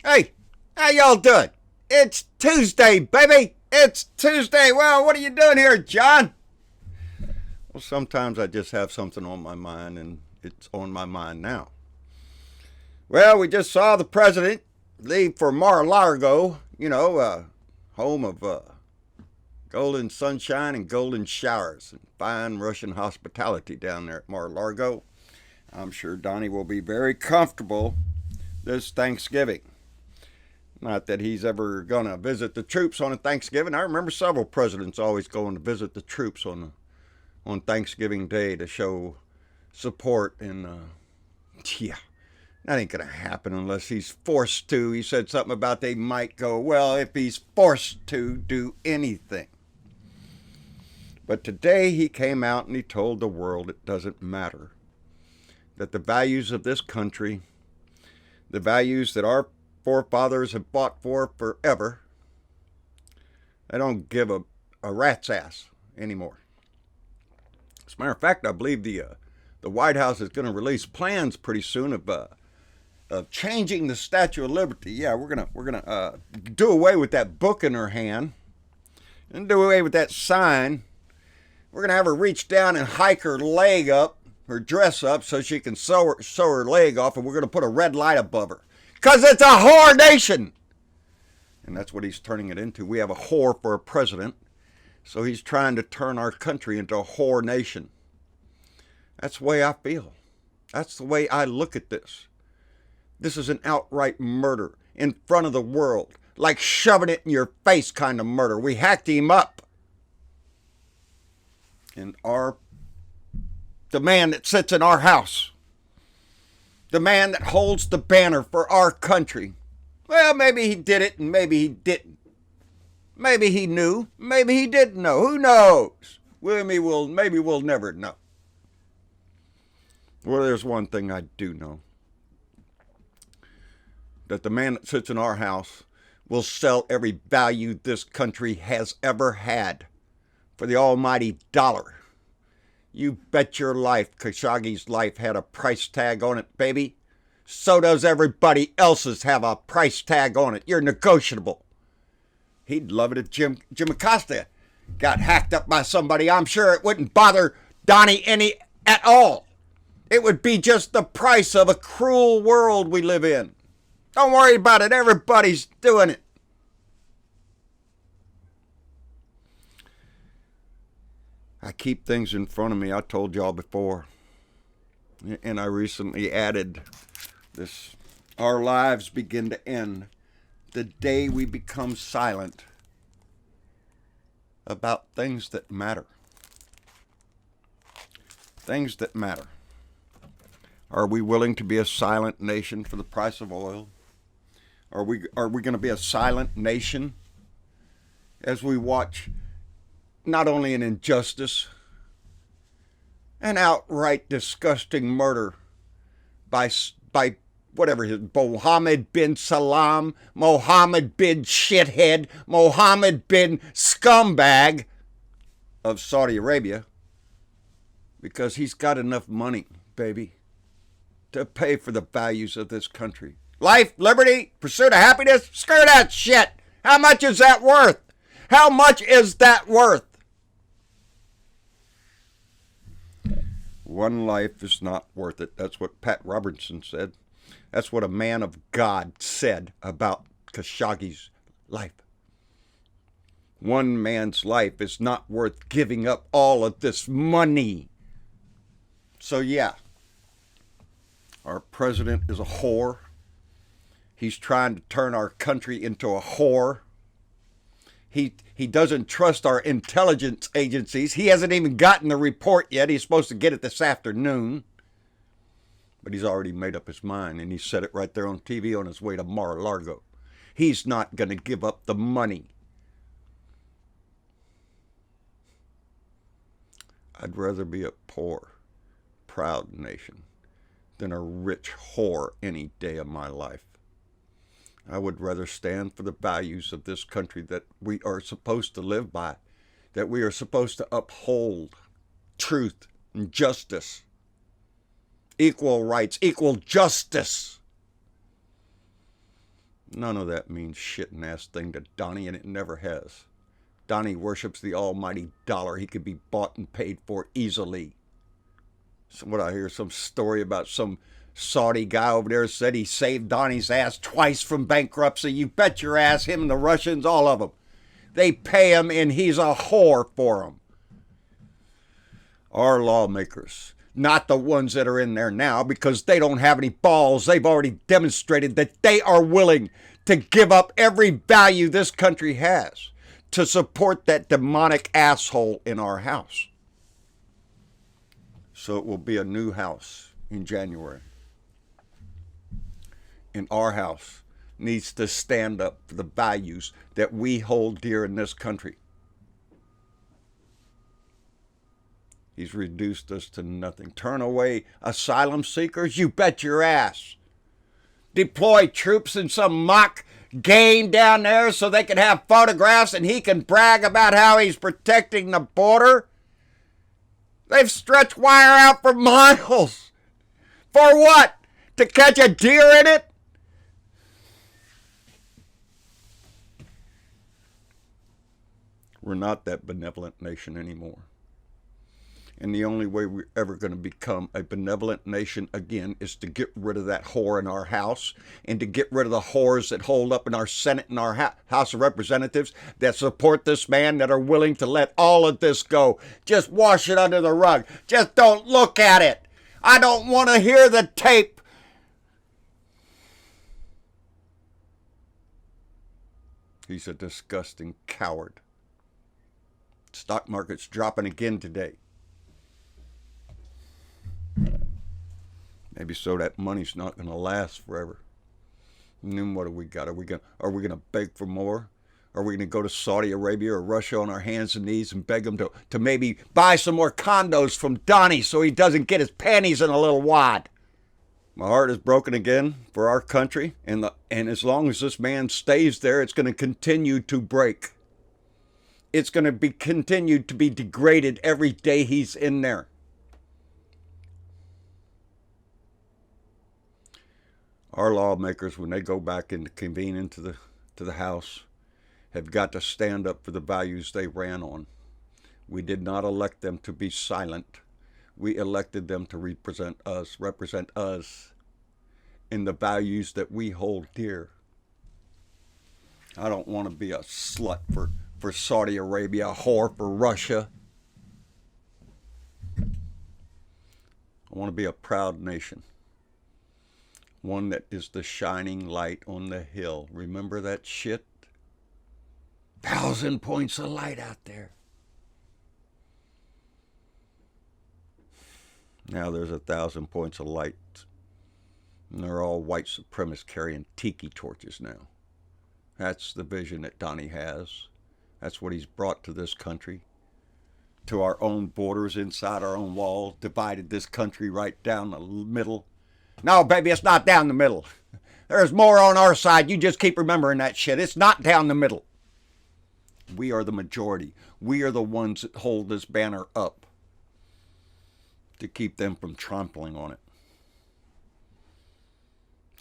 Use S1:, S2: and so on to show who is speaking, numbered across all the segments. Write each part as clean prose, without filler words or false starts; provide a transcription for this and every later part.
S1: Hey, how y'all doing? It's Tuesday, baby. It's Tuesday. Well, what are you doing here, John? Well, sometimes I just have something on my mind, and it's on my mind now. Well, we just saw the president leave for Mar-a-Lago, home of golden sunshine and golden showers and fine Russian hospitality down there at Mar-a-Lago. I'm sure Donnie will be very comfortable this Thanksgiving. Not that he's ever going to visit the troops on a Thanksgiving. I remember several presidents always going to visit the troops on Thanksgiving Day to show support. And yeah, that ain't going to happen unless he's forced to. He said something about they might go, well, if he's forced to do anything. But today he came out and he told the world it doesn't matter. That the values of this country, the values that our forefathers have fought for forever, they don't give a rat's ass anymore. As a matter of fact, I believe the White House is going to release plans pretty soon of changing the Statue of Liberty. Yeah, we're gonna do away with that book in her hand and do away with that sign. We're gonna have her reach down and hike her leg up, her dress up, so she can sew her leg off, and we're gonna put a red light above her. Because it's a whore nation. And that's what he's turning it into. We have a whore for a president. So he's trying to turn our country into a whore nation. That's the way I feel. That's the way I look at this. This is an outright murder in front of the world. Like shoving it in your face kind of murder. We hacked him up. And the man that sits in our house, the man that holds the banner for our country. Well, maybe he did it and maybe he didn't. Maybe he knew. Maybe he didn't know. Who knows? Maybe we'll never know. Well, there's one thing I do know. That the man that sits in our house will sell every value this country has ever had for the almighty dollar. You bet your life Khashoggi's life had a price tag on it, baby. So does everybody else's have a price tag on it. You're negotiable. He'd love it if Jim Acosta got hacked up by somebody. I'm sure it wouldn't bother Donnie any at all. It would be just the price of a cruel world we live in. Don't worry about it. Everybody's doing it. I keep things in front of me. I told y'all before. And I recently added this. Our lives begin to end the day we become silent about things that matter. Things that matter. Are we willing to be a silent nation for the price of oil? Are we going to be a silent nation as we watch not only an injustice, an outright disgusting murder by whatever his Mohammed bin Salam, Mohammed bin shithead, Mohammed bin scumbag of Saudi Arabia, because he's got enough money, baby, to pay for the values of this country. Life, liberty, pursuit of happiness, screw that shit. How much is that worth? How much is that worth? One life is not worth it. That's what Pat Robertson said. That's what a man of God said about Khashoggi's life. One man's life is not worth giving up all of this money. So yeah, our president is a whore. He's trying to turn our country into a whore. He doesn't trust our intelligence agencies. He hasn't even gotten the report yet. He's supposed to get it this afternoon. But he's already made up his mind, and he said it right there on TV on his way to Mar-a-Lago. He's not going to give up the money. I'd rather be a poor, proud nation than a rich whore any day of my life. I would rather stand for the values of this country that we are supposed to live by, that we are supposed to uphold truth and justice, equal rights, equal justice. None of that means shit and ass thing to Donnie, and it never has. Donnie worships the almighty dollar. He could be bought and paid for easily. So what I hear, some story about some Saudi guy over there said he saved Donnie's ass twice from bankruptcy. You bet your ass, him and the Russians, all of them. They pay him and he's a whore for them. Our lawmakers, not the ones that are in there now, because they don't have any balls. They've already demonstrated that they are willing to give up every value this country has to support that demonic asshole in our house. So it will be a new house in January. And our house needs to stand up for the values that we hold dear in this country. He's reduced us to nothing. Turn away asylum seekers? You bet your ass. Deploy troops in some mock game down there so they can have photographs and he can brag about how he's protecting the border? They've stretched wire out for miles. For what? To catch a deer in it? We're not that benevolent nation anymore. And the only way we're ever going to become a benevolent nation again is to get rid of that whore in our house and to get rid of the whores that hold up in our Senate and our House of Representatives that support this man, that are willing to let all of this go. Just wash it under the rug. Just don't look at it. I don't want to hear the tape. He's a disgusting coward. Stock market's dropping again today. Maybe so that money's not going to last forever. And then what do we got? Are we going to beg for more? Are we going to go to Saudi Arabia or Russia on our hands and knees and beg them to maybe buy some more condos from Donnie so he doesn't get his panties in a little wad? My heart is broken again for our country, and as long as this man stays there, it's going to continue to break. It's going to be continued to be degraded every day he's in there. Our lawmakers, when they go back and convene into the House, have got to stand up for the values they ran on. We did not elect them to be silent. We elected them to represent us in the values that we hold dear. I don't want to be a slut for Saudi Arabia, a whore for Russia. I want to be a proud nation. One that is the shining light on the hill. Remember that shit? 1,000 points of light out there. Now there's 1,000 points of light. And they're all white supremacists carrying tiki torches now. That's the vision that Donnie has. That's what he's brought to this country. To our own borders, inside our own walls. Divided this country right down the middle. No, baby, it's not down the middle. There's more on our side. You just keep remembering that shit. It's not down the middle. We are the majority. We are the ones that hold this banner up to keep them from trampling on it.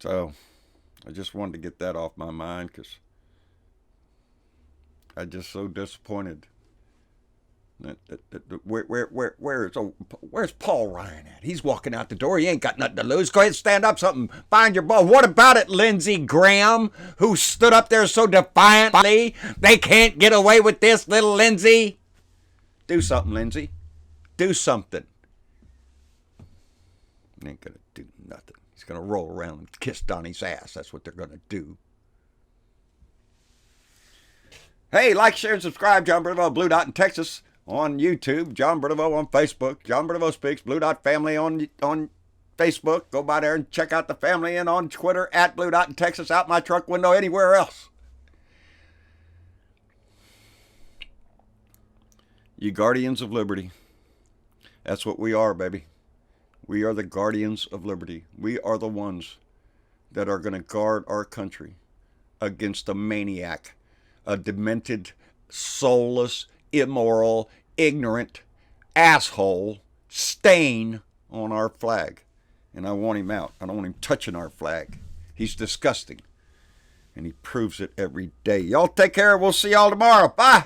S1: So, I just wanted to get that off my mind because I'm just so disappointed. Where's Paul Ryan at? He's walking out the door. He ain't got nothing to lose. Go ahead, stand up something. Find your ball. What about it, Lindsey Graham, who stood up there so defiantly? They can't get away with this, little Lindsey. Do something, Lindsey. Do something. He ain't going to do nothing. He's going to roll around and kiss Donnie's ass. That's what they're going to do. Hey, like, share, and subscribe. John Bernavo, Blue Dot in Texas. On YouTube, John Bernavo on Facebook, John Bernavo Speaks, Blue Dot Family on Facebook. Go by there and check out the family, and on Twitter at Blue Dot in Texas, out my truck window, anywhere else. You guardians of liberty. That's what we are, baby. We are the guardians of liberty. We are the ones that are going to guard our country against a maniac, a demented, soulless, immoral, ignorant asshole stain on our flag. And I want him out. I don't want him touching our flag. He's disgusting. And he proves it every day. Y'all take care. We'll see y'all tomorrow. Bye.